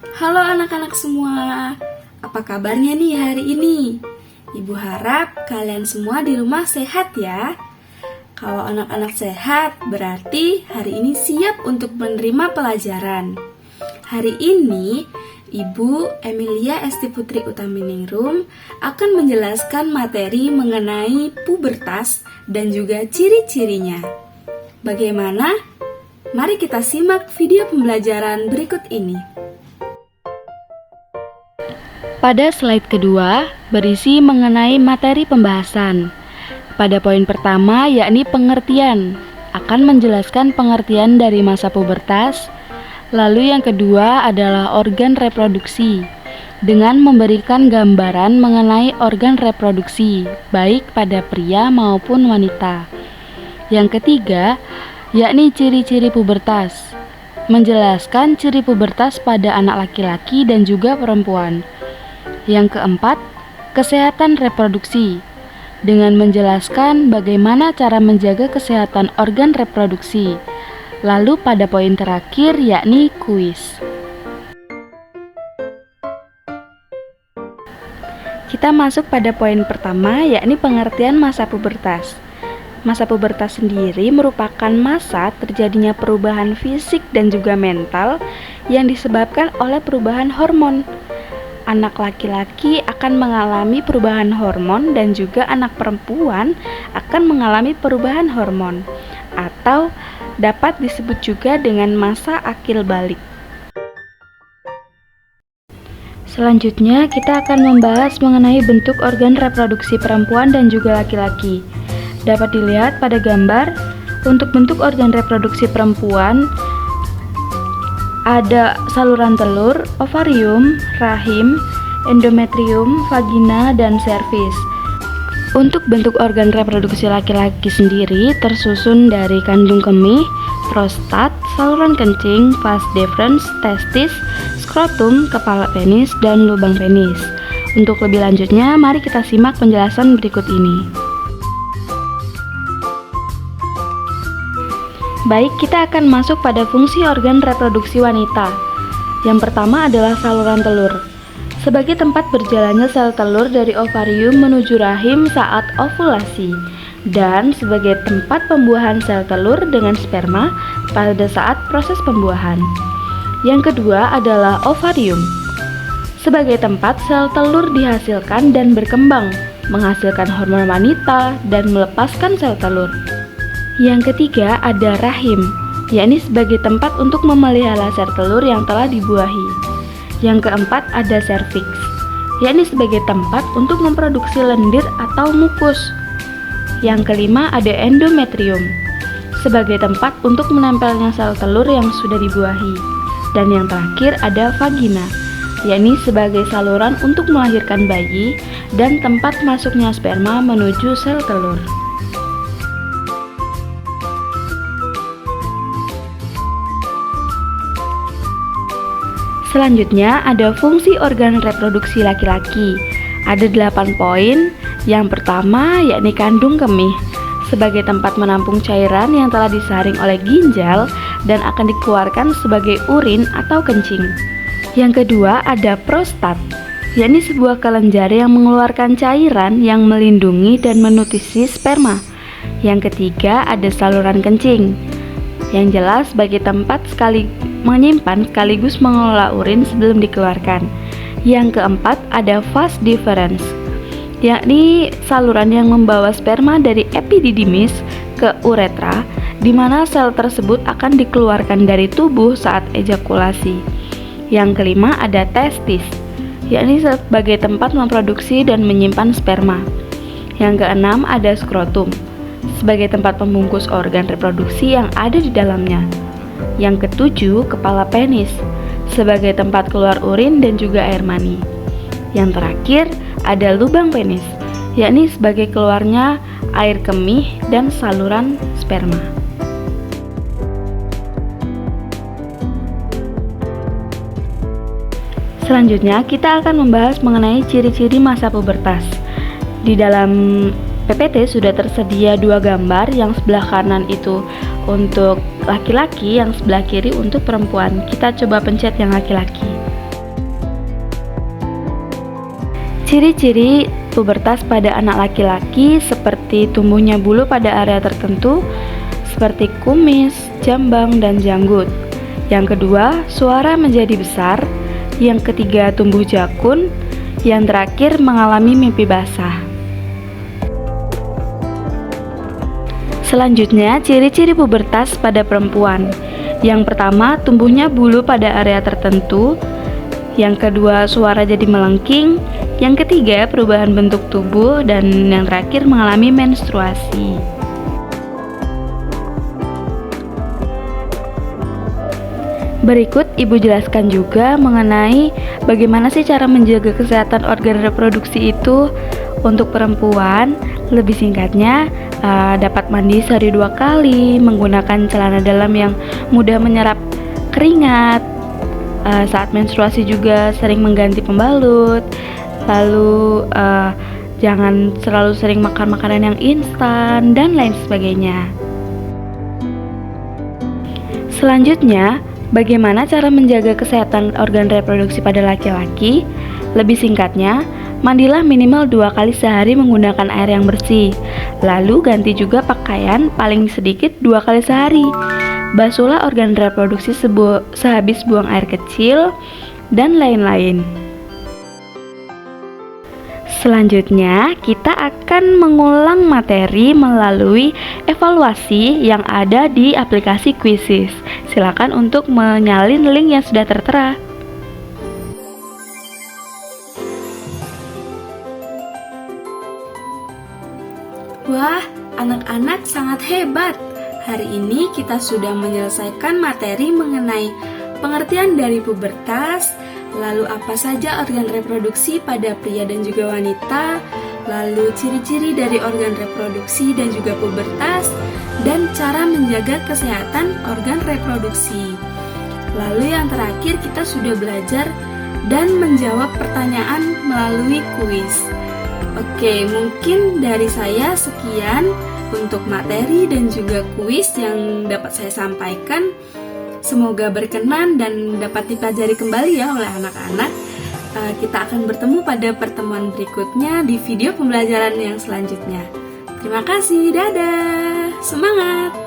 Halo anak-anak semua, apa kabarnya nih hari ini? Ibu harap kalian semua di rumah sehat ya. Kalau anak-anak sehat, berarti hari ini siap untuk menerima pelajaran. Hari ini, Ibu Emilia Esti Putri Utaminingrum akan menjelaskan materi mengenai pubertas dan juga ciri-cirinya. Bagaimana? Mari kita simak video pembelajaran berikut ini. Pada slide kedua, berisi mengenai materi pembahasan. Pada poin pertama, yakni pengertian, akan menjelaskan pengertian dari masa pubertas. Lalu yang kedua adalah organ reproduksi, dengan memberikan gambaran mengenai organ reproduksi, baik pada pria maupun wanita. Yang ketiga, yakni ciri-ciri pubertas, menjelaskan ciri pubertas pada anak laki-laki dan juga perempuan. Yang keempat, kesehatan reproduksi, dengan menjelaskan bagaimana cara menjaga kesehatan organ reproduksi. Lalu pada poin terakhir yakni kuis. Kita masuk pada poin pertama, yakni pengertian masa pubertas. Masa pubertas sendiri merupakan masa terjadinya perubahan fisik dan juga mental yang disebabkan oleh perubahan hormon. Anak laki-laki akan mengalami perubahan hormon dan juga anak perempuan akan mengalami perubahan hormon, atau dapat disebut juga dengan masa akil balik. Selanjutnya kita akan membahas mengenai bentuk organ reproduksi perempuan dan juga laki-laki. Dapat dilihat pada gambar, untuk bentuk organ reproduksi perempuan ada saluran telur, ovarium, rahim, endometrium, vagina, dan serviks. Untuk bentuk organ reproduksi laki-laki sendiri tersusun dari kandung kemih, prostat, saluran kencing, vas deferens, testis, skrotum, kepala penis, dan lubang penis. Untuk lebih lanjutnya, mari kita simak penjelasan berikut ini. Baik, kita akan masuk pada fungsi organ reproduksi wanita. Yang pertama adalah saluran telur. Sebagai tempat berjalannya sel telur dari ovarium menuju rahim saat ovulasi, dan sebagai tempat pembuahan sel telur dengan sperma pada saat proses pembuahan. Yang kedua adalah ovarium. Sebagai tempat sel telur dihasilkan dan berkembang, menghasilkan hormon wanita dan melepaskan sel telur. Yang ketiga ada rahim, yakni sebagai tempat untuk memelihara sel telur yang telah dibuahi. Yang keempat ada serviks, yakni sebagai tempat untuk memproduksi lendir atau mukus. Yang kelima ada endometrium, sebagai tempat untuk menempelnya sel telur yang sudah dibuahi. Dan yang terakhir ada vagina, yakni sebagai saluran untuk melahirkan bayi dan tempat masuknya sperma menuju sel telur. Selanjutnya ada fungsi organ reproduksi laki-laki. Ada 8 poin. Yang pertama yakni kandung kemih, sebagai tempat menampung cairan yang telah disaring oleh ginjal dan akan dikeluarkan sebagai urin atau kencing. Yang kedua ada prostat, yakni sebuah kelenjar yang mengeluarkan cairan yang melindungi dan menutisi sperma. Yang ketiga ada saluran kencing, yang jelas sebagai tempat menyimpan sekaligus mengelola urin sebelum dikeluarkan. Yang keempat ada vas deferens, yakni saluran yang membawa sperma dari epididymis ke uretra, di mana sel tersebut akan dikeluarkan dari tubuh saat ejakulasi. Yang kelima ada testis, yakni sebagai tempat memproduksi dan menyimpan sperma. Yang keenam ada skrotum, sebagai tempat pembungkus organ reproduksi yang ada di dalamnya. Yang ketujuh, kepala penis, sebagai tempat keluar urin dan juga air mani. Yang terakhir, ada lubang penis, yakni sebagai keluarnya air kemih dan saluran sperma. Selanjutnya, kita akan membahas mengenai ciri-ciri masa pubertas. Di dalam PPT sudah tersedia 2 gambar, yang sebelah kanan itu untuk laki-laki, yang sebelah kiri untuk perempuan. Kita coba pencet yang laki-laki. Ciri-ciri pubertas pada anak laki-laki seperti tumbuhnya bulu pada area tertentu seperti kumis, jambang, dan janggut. Yang kedua, suara menjadi besar. Yang ketiga, tumbuh jakun. Yang terakhir, mengalami mimpi basah. Selanjutnya, ciri-ciri pubertas pada perempuan. Yang pertama, tumbuhnya bulu pada area tertentu. Yang kedua, suara jadi melengking. Yang ketiga, perubahan bentuk tubuh. Dan yang terakhir, mengalami menstruasi. Berikut Ibu jelaskan juga mengenai bagaimana sih cara menjaga kesehatan organ reproduksi itu. Untuk perempuan, lebih singkatnya, dapat mandi sehari 2 kali, menggunakan celana dalam yang mudah menyerap keringat. Saat menstruasi juga sering mengganti pembalut. Lalu jangan selalu sering makan makanan yang instan dan lain sebagainya. Selanjutnya, bagaimana cara menjaga kesehatan organ reproduksi pada laki-laki? Lebih singkatnya, mandilah minimal 2 kali sehari menggunakan air yang bersih. Lalu ganti juga pakaian paling sedikit 2 kali sehari. Basuhlah organ reproduksi sehabis buang air kecil, dan lain-lain. Selanjutnya, kita akan mengulang materi melalui evaluasi yang ada di aplikasi Quizizz. Silakan untuk menyalin link yang sudah tertera. Wah, anak-anak sangat hebat. Hari ini kita sudah menyelesaikan materi mengenai pengertian dari pubertas, lalu apa saja organ reproduksi pada pria dan juga wanita, lalu ciri-ciri dari organ reproduksi dan juga pubertas, dan cara menjaga kesehatan organ reproduksi. Lalu yang terakhir kita sudah belajar dan menjawab pertanyaan melalui kuis. Oke, mungkin dari saya sekian untuk materi dan juga kuis yang dapat saya sampaikan. Semoga berkenan dan dapat dipelajari kembali ya oleh anak-anak. Kita akan bertemu pada pertemuan berikutnya di video pembelajaran yang selanjutnya. Terima kasih, dadah, semangat!